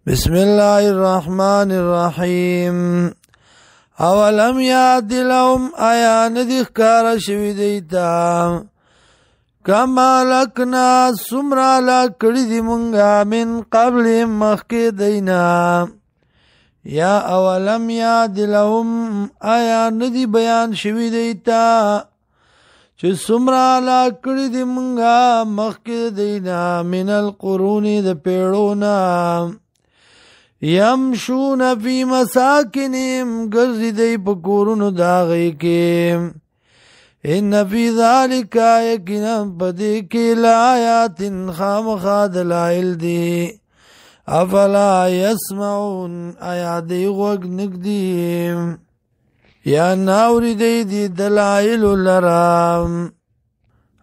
بسم الله الرحمن الرحیم. اولم یاد لهم آیا ندی ښکاره شوي دیتا کما لکنا سمرا لا کړي دي مونږه من قبل مخکې دینا. یا اولم یاد لهم آیا ندی بیان شوي دیتا چې سمرا لا کړي دي مونږه مخکې دینا من القرون د پیړونا یمشون فی مساکنهم گرزی دی پکورونو داغی کے ان فی ذالک یقینا پدی کے لآیات خامخا دلائل دی افلا یسمعون آیا دی غوگ نگدی یا ناوری دی دلائل لرام.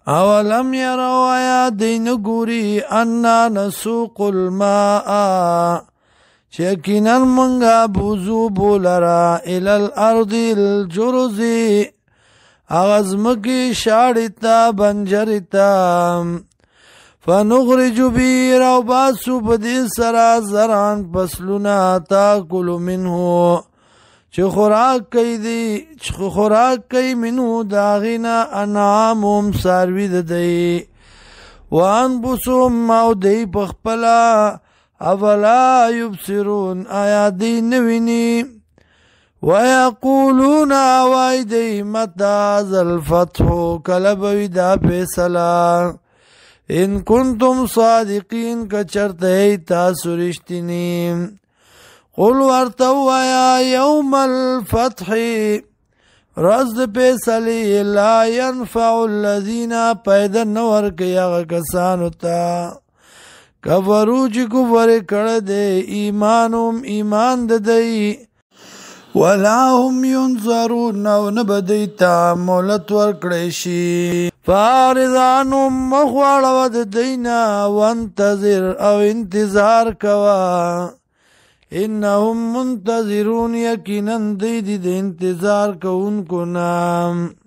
اولم یرو آیا دی نگوری انا نسوق الماء چیکنن منگا بوزو بولرا الالارض الجرزی اغزمکی شاڑتا بنجرتا فنخرج بی رو باسو بدی سرا زران پسلونا تاکلو منہو چه خوراک کئی منو داغینا انعامهم ساروی ددئی وانبسهم او دی پخپلا افلا یبصرون آیا دی نوینی ویقولون آوائی دی متا ذا الفتح کلبوی دا پیسلا ان کنتم صادقین کچرت ہے تاسو رشتنی. قل ورتو آیا یوم الفتح رزد پیسلی لا ینفع الذین پیدا نور کیا کسانو تا کفرو چی کفر کرده ایمانم ایمان ددئی ولا هم ینظرون او نبدیتا مولت ورکڑشی فارضانم مخوارو ددینا وانتظر او انتظار کوا انهم منتظرون یقیناً دی انتظار کو ان کو نام.